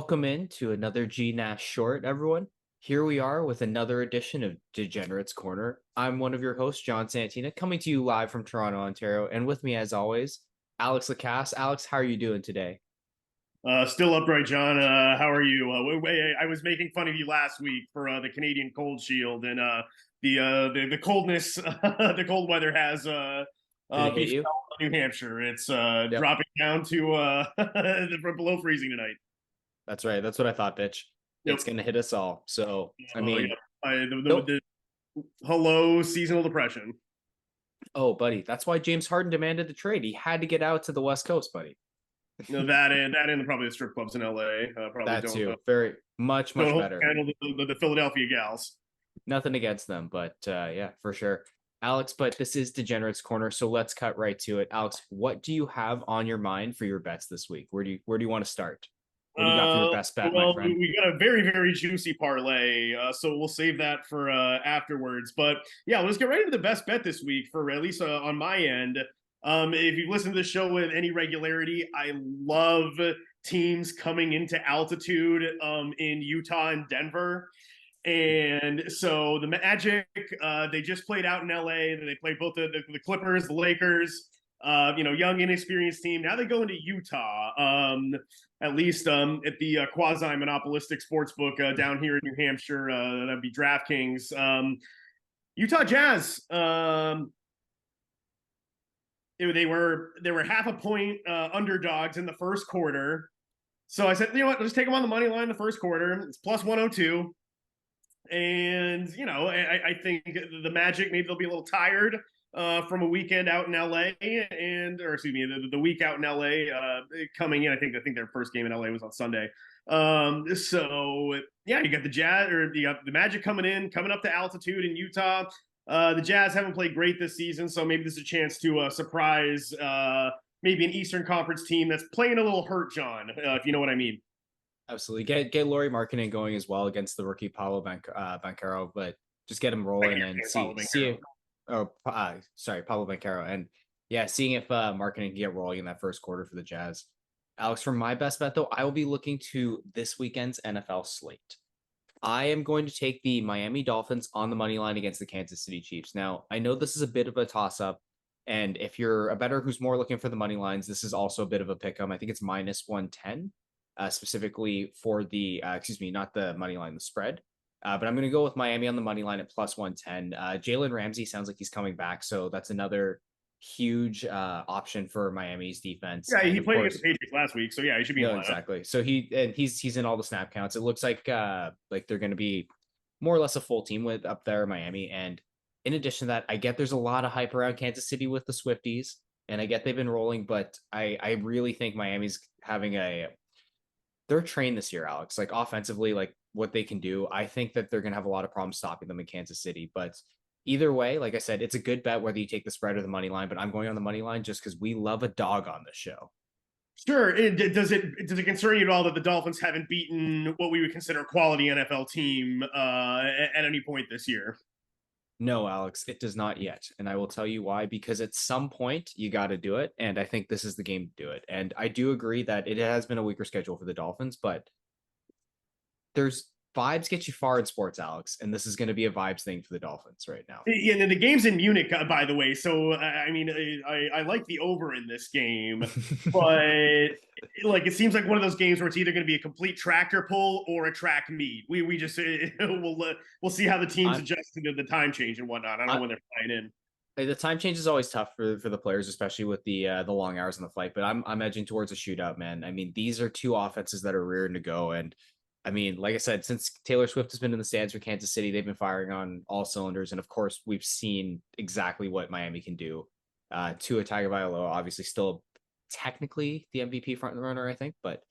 Welcome in to another GNASS short, everyone. Here we are with another edition of Degenerate's Corner. I'm one of your hosts, John Santina, coming to you live from Toronto, Ontario. And with me, as always, Alex Lacasse. Alex, how are you doing today? Still upright, John. How are you? I was making fun of you last week for the Canadian cold shield and the coldness, the cold weather has Did it hit you? befell New Hampshire. It's Yep, dropping down to below freezing tonight. that's right. That's what I thought, bitch. Yep. It's going to hit us all. So, I Oh yeah. mean, nope. The hello seasonal depression. Oh, buddy, that's why James Harden demanded the trade. He had to get out to the West Coast, buddy. You know, that and probably the strip clubs in LA probably That too. Very much, much don't better. handle the Philadelphia gals. Nothing against them, but yeah, for sure. Alex, but this is Degenerate's Corner, so let's cut right to it. Alex, what do you have on your mind for your bets this week? Where do you want to start? What do you got for your best bet, my Well, friend? we got a very juicy parlay, so we'll save that for afterwards. But yeah, let's get right into the best bet this week for at least on my end. If you've listened to the show with any regularity, I love teams coming into altitude in Utah and Denver. And so the Magic, they just played out in LA. They played both the Clippers, the Lakers. Young, inexperienced team. Now they go into Utah, at least at the quasi monopolistic sports book down here in New Hampshire. That'd be DraftKings. Utah Jazz. They were half a point underdogs in the first quarter. So I said, you know what, let's take them on the money line in the first quarter. It's plus 102. And, I think the Magic, maybe they'll be a little tired from a weekend out in LA or excuse me, the week out in LA coming in. I think their first game in LA was on Sunday. So yeah, you got the Jazz or the Magic coming up to altitude in Utah. The Jazz haven't played great this season, so maybe this is a chance to surprise maybe an Eastern Conference team that's playing a little hurt, John, if you know what I mean. Absolutely. Get Laurie Markkinen going as well against the rookie Banchero, but just get him I rolling can't and say see Paolo see Banchero. if sorry, Pablo Banchero. And yeah, seeing if Markkinen can get rolling in that first quarter for the Jazz. Alex, for my best bet though, I will be looking to this weekend's NFL slate. I am going to take the Miami Dolphins on the money line against the Kansas City Chiefs. Now, I know this is a bit of a toss up, and if you're a better who's more looking for the money lines, this is also a bit of a pick 'em. I think it's minus 110, specifically for the excuse me, not the money line, the spread. But I'm going to go with Miami on the money line at plus 110. Jalen Ramsey sounds like he's coming back, so that's another huge option for Miami's defense. Yeah, And he of played against course, the Patriots last week, so yeah, he should be in the no, lineup. exactly. So he's in all the snap counts. It looks like they're going to be more or less a full team with up there in Miami. And in addition to that, I get there's a lot of hype around Kansas City with the Swifties, and I get they've been rolling, but I really think Miami's having they're trained this year, Alex. Like offensively, like what they can do. I think that they're going to have a lot of problems stopping them in Kansas City, but. Either way, like I said, it's a good bet whether you take the spread or the money line, but I'm going on the money line just because we love a dog on the show. Sure. Does it concern you at all that the Dolphins haven't beaten what we would consider a quality NFL team at any point this year? No, Alex, it does not yet. And I will tell you why, because at some point you got to do it. And I think this is the game to do it. And I do agree that it has been a weaker schedule for the Dolphins, but there's vibes get you far in sports, Alex. And this is going to be a vibes thing for the Dolphins right now. Yeah, and the game's in Munich, by the way. So I mean, I like the over in this game, but like it seems like one of those games where it's either going to be a complete tractor pull or a track meet. We just we'll see how the teams I'm, adjust to the time change and whatnot. I don't know I, when they're flying in. the time change is always tough for the players, especially with the long hours in the flight. But I'm edging towards a shootout, man. I mean, these are two offenses that are rearing to go, and I mean, like I said, since Taylor Swift has been in the stands for Kansas City, they've been firing on all cylinders, and of course, we've seen exactly what Miami can do. Tua Tagovailoa, obviously, still technically the MVP front runner, I think, but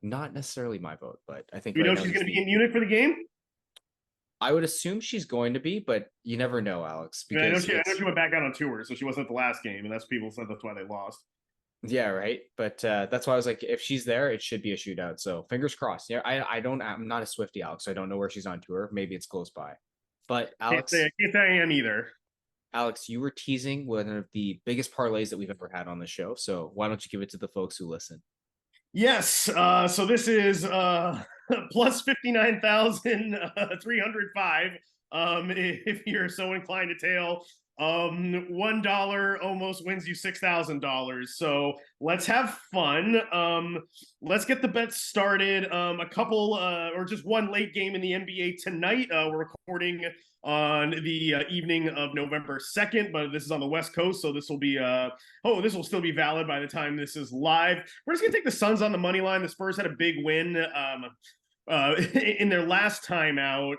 not necessarily my vote. But I think Do we right know now she's he's going to be the. in Munich for the game? I would assume she's going to be, but you never know, Alex, I mean, because I know it's she went back out on tour, so she wasn't at the last game, and that's people said that's why they lost. yeah, right. But that's why I was like, if she's there, it should be a shootout. So fingers crossed. Yeah, I'm not a Swifty, Alex. So I don't know where she's on tour. Maybe it's close by. But Can't say I am either. Alex, you were teasing one of the biggest parlays that we've ever had on the show. So why don't you give it to the folks who listen? Yes. So this is plus 59,305. If you're so inclined to tail, $1 almost wins you $6,000. So let's have fun. Let's get the bets started. A couple or just one late game in the NBA tonight. We're recording on the evening of November 2nd, but this is on the West Coast, so this will be this will still be valid by the time this is live. We're just gonna take the Suns on the money line. The Spurs had a big win in their last time out.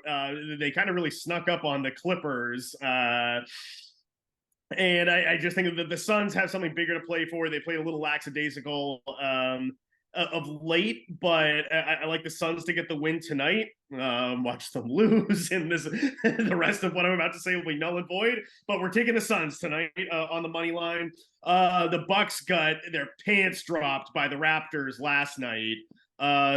They kind of really snuck up on the Clippers. And I just think that the Suns have something bigger to play for. They played a little lackadaisical of late, but I like the Suns to get the win tonight. Watch them lose, and the rest of what I'm about to say will be null and void. But we're taking the Suns tonight on the money line. The Bucks got their pants dropped by the Raptors last night,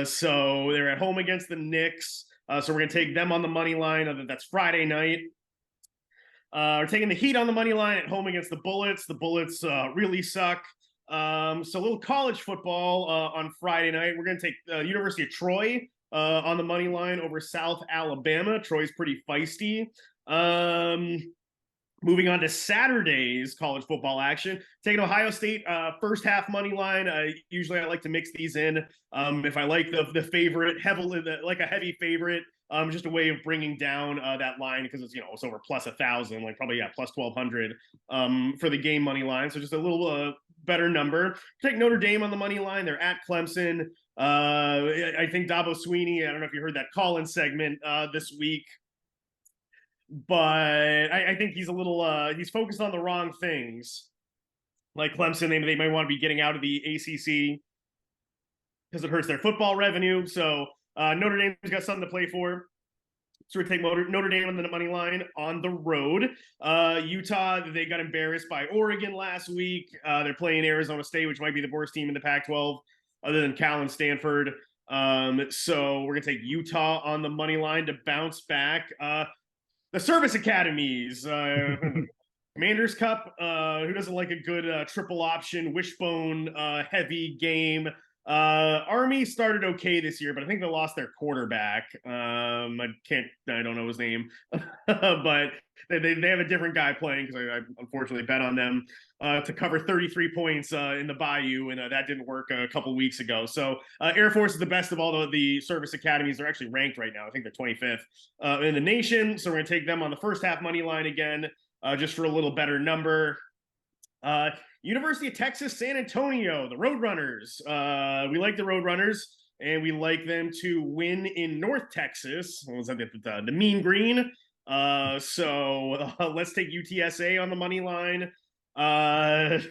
so they're at home against the Knicks. So we're gonna take them on the money line. That's Friday night. We're taking the Heat on the money line at home against the Bullets. The Bullets really suck. So a little college football on Friday night. We're going to take University of Troy on the money line over South Alabama. Troy's pretty feisty. Moving on to Saturday's college football action, taking Ohio State first half money line. Usually I like to mix these in. If I like the favorite, heavily like a heavy favorite, just a way of bringing down that line because it's over plus 1,000, like probably plus 1,200 for the game money line. So just a little better number. Take Notre Dame on the money line. They're at Clemson. I think Dabo Sweeney. I don't know if you heard that call-in segment this week, but I think he's a little he's focused on the wrong things. Like Clemson, they might want to be getting out of the ACC because it hurts their football revenue. So Notre Dame's got something to play for. So we take Notre Dame on the money line on the road. Utah, they got embarrassed by Oregon last week. They're playing Arizona State, which might be the worst team in the Pac-12, other than Cal and Stanford. So we're gonna take Utah on the money line to bounce back. The service academies, Commanders Cup. Who doesn't like a good triple option wishbone heavy game? Army started okay this year, but I think they lost their quarterback. I don't know his name, but they have a different guy playing because I unfortunately bet on them to cover 33 points in the Bayou, and that didn't work a couple weeks ago. So Air Force is the best of all the service academies. They're actually ranked right now. I think they're 25th in the nation. So we're going to take them on the first half money line again, just for a little better number. University of Texas, San Antonio, the Roadrunners. We like the Roadrunners, and we like them to win in North Texas. What was that? The Mean Green. So let's take UTSA on the money line. I'm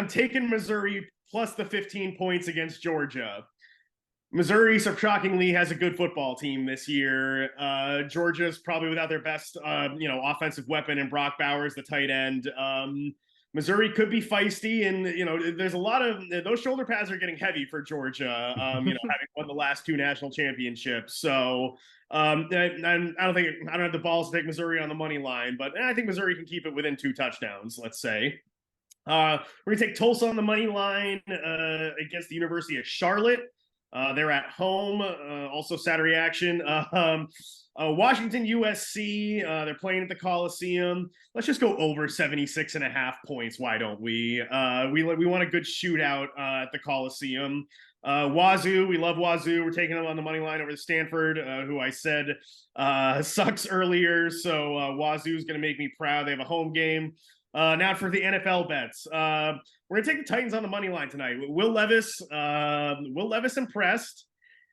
taking Missouri plus the 15 points against Georgia. Missouri, shockingly, has a good football team this year. Georgia's probably without their best, offensive weapon in Brock Bowers, the tight end. Missouri could be feisty, and there's a lot of those shoulder pads are getting heavy for Georgia. Having won the last two national championships, so I don't have the balls to take Missouri on the money line, but I think Missouri can keep it within 2 touchdowns. Let's say. We're gonna take Tulsa on the money line against the University of Charlotte. They're at home, also Saturday action. Washington, USC, they're playing at the Coliseum. Let's just go over 76.5 points. Why don't we? We want a good shootout at the Coliseum. Wazoo, we love Wazoo. We're taking them on the money line over to Stanford, who I said sucks earlier. So Wazoo's going to make me proud. They have a home game. Now for the NFL bets. We're gonna take the Titans on the money line tonight. Will Levis impressed,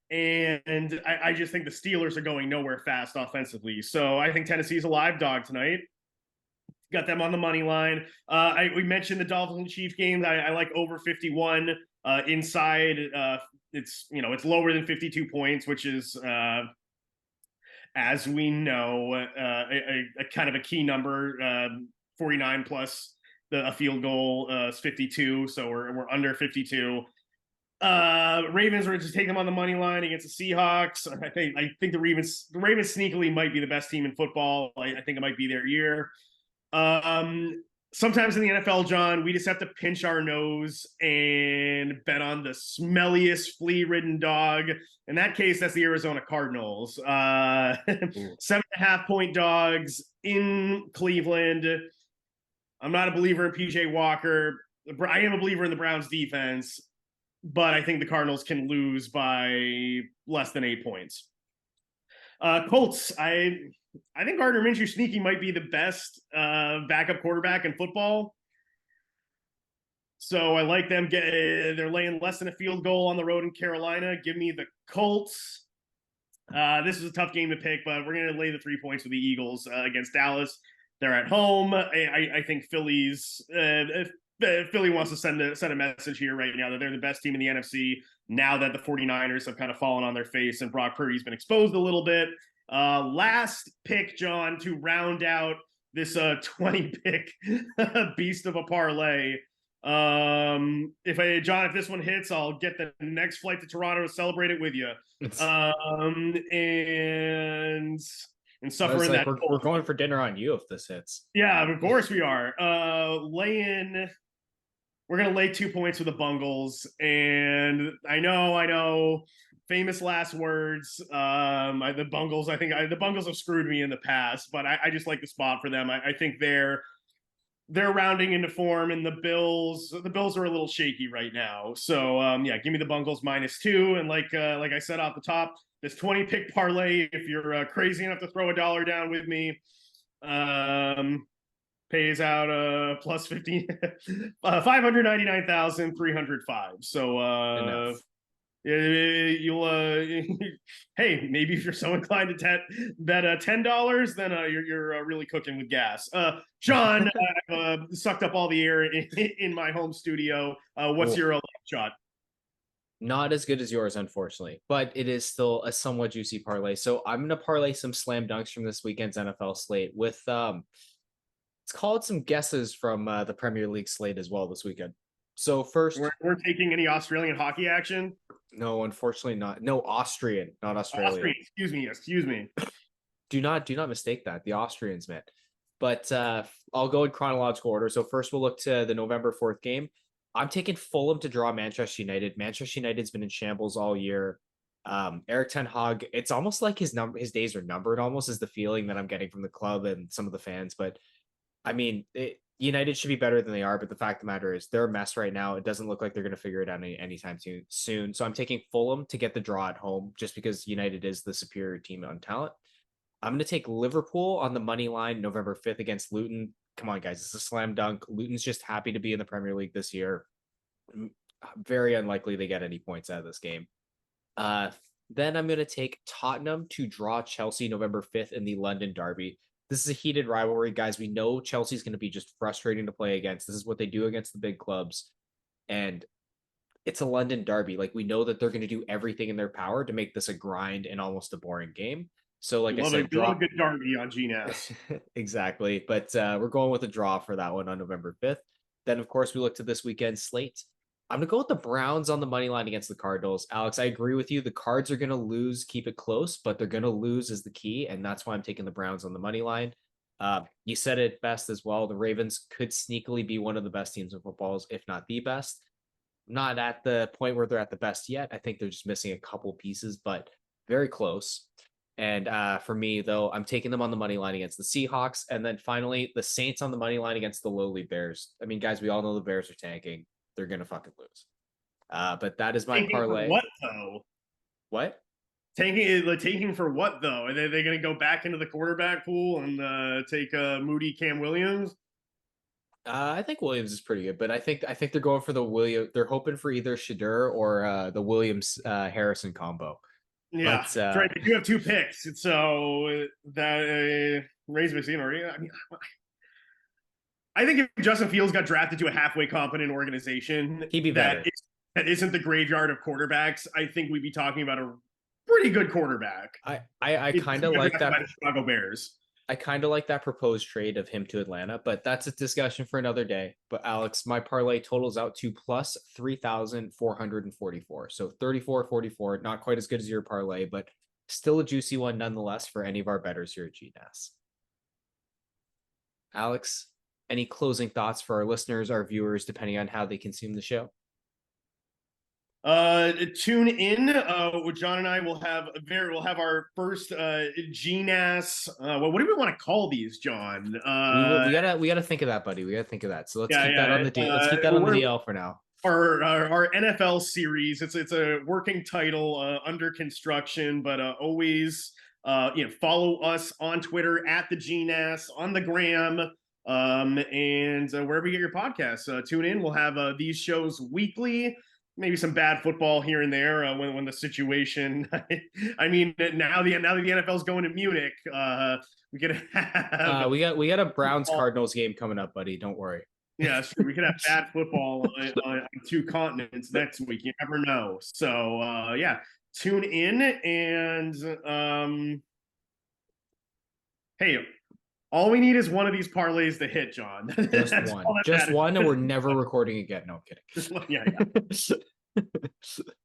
and I just think the Steelers are going nowhere fast offensively. So I think Tennessee's a live dog tonight. Got them on the money line. We mentioned the Dolphins and Chiefs game. I like over 51 inside. It's lower than 52 points, which is as we know a kind of a key number. 49 plus a field goal is 52, so we're under 52. Ravens are just taking them on the money line against the Seahawks. I think the Ravens sneakily might be the best team in football. I think it might be their year. sometimes in the NFL, John, we just have to pinch our nose and bet on the smelliest flea-ridden dog. In that case, that's the Arizona Cardinals. 7.5 point dogs in Cleveland. I'm not a believer in PJ Walker. I am a believer in the Browns defense, but I think the Cardinals can lose by less than 8 points. Colts, I think Gardner Minshew sneaky might be the best backup quarterback in football. So I like them. They're laying less than a field goal on the road in Carolina. Give me the Colts. This is a tough game to pick, but we're going to lay the 3 points with the Eagles against Dallas. They're at home. I think Philly wants to send a message here right now that they're the best team in the NFC now that the 49ers have kind of fallen on their face and Brock Purdy's been exposed a little bit. Last pick, John, to round out this 20 pick beast of a parlay. If this one hits, I'll get the next flight to Toronto to celebrate it with you. And suffer in like that. we're going for dinner on you if this hits. Yeah, of course we are. We're gonna lay 2 points with the Bungles, and I know, famous last words. The Bungles, the Bungles have screwed me in the past, but I just like the spot for them. I think they're rounding into form, and the Bills are a little shaky right now. So yeah, give me the Bungles -2, and like I said off the top, this 20 pick parlay, if you're crazy enough to throw $1 down with me, pays out plus 15 $599,305. So you'll hey, maybe if you're so inclined to bet $10, then you're really cooking with gas. John, I've sucked up all the air in my home studio. What's your shot? Not as good as yours, unfortunately, but it is still a somewhat juicy parlay. So I'm gonna parlay some slam dunks from this weekend's NFL slate with let's call it some guesses from the Premier League slate as well this weekend. So first, we're taking any Australian hockey action? No, unfortunately not. No, Austrian, not Australian. Excuse me. Do not mistake that. The Austrians, man. But I'll go in chronological order. So first we'll look to the November 4th game. I'm taking Fulham to draw Manchester United. Manchester United's been in shambles all year. Eric Ten Hag, it's almost like his days are numbered, almost is the feeling that I'm getting from the club and some of the fans. But I mean, United should be better than they are, but the fact of the matter is they're a mess right now. It doesn't look like they're going to figure it out anytime soon. So I'm taking Fulham to get the draw at home just because United is the superior team on talent. I'm going to take Liverpool on the money line November 5th against Luton. Come on, guys. It's a slam dunk. Luton's just happy to be in the Premier League this year. Very unlikely they get any points out of this game. Then I'm going to take Tottenham to draw Chelsea November 5th in the London Derby. This is a heated rivalry, guys. We know Chelsea's going to be just frustrating to play against. This is what they do against the big clubs. And it's a London derby. Like, we know that they're going to do everything in their power to make this a grind and almost a boring game. So, like I said, draw a good derby on GNASS. Exactly. But we're going with a draw for that one on November 5th. Then, of course, we look to this weekend's slate. I'm going to go with the Browns on the money line against the Cardinals. Alex, I agree with you. The Cards are going to lose, keep it close, but they're going to lose is the key, and that's why I'm taking the Browns on the money line. You said it best as well. The Ravens could sneakily be one of the best teams in football, if not the best. Not at the point where they're at the best yet. I think they're just missing a couple pieces, but very close. And for me, though, I'm taking them on the money line against the Seahawks. And then finally, the Saints on the money line against the lowly Bears. I mean, guys, we all know the Bears are tanking. They're going to fucking lose. But that is my parlay. What, though? What? Tanking for what, though? Are they going to go back into the quarterback pool and take Moody Cam Williams? I think Williams is pretty good, but I think they're going for the Williams. They're hoping for either Shadur or the Williams Harrison combo. Yeah, but, right. They do have 2 picks, so that raised my scene already. I mean, I think if Justin Fields got drafted to a halfway competent organization, he'd be better. That isn't the graveyard of quarterbacks. I think we'd be talking about a pretty good quarterback. I kind of like that. Chicago Bears. I kind of like that proposed trade of him to Atlanta, but that's a discussion for another day. But Alex, my parlay totals out to plus 3,444. So 34-44, not quite as good as your parlay, but still a juicy one nonetheless for any of our bettors here at GNASS. Alex, any closing thoughts for our listeners, our viewers, depending on how they consume the show? Tune in. John and I we'll have our first GNASS. Well, what do we want to call these, John? We gotta think of that, buddy. We gotta think of that. So let's Yeah, keep that yeah. on the let's keep that on the DL for now. Our NFL series. It's a working title under construction, but always follow us on Twitter at the GNASS, on the gram, and wherever you get your podcasts. Tune in. We'll have these shows weekly. Maybe some bad football here and there when the situation. I mean, now that the NFL's going to Munich, we could have. We got a Browns Cardinals game coming up, buddy. Don't worry. Yeah, sure. We could have bad football on two continents next week. You never know. So yeah, tune in and hey, all we need is one of these parlays to hit, John. Just one, and we're never recording again. No, I'm kidding. Yeah.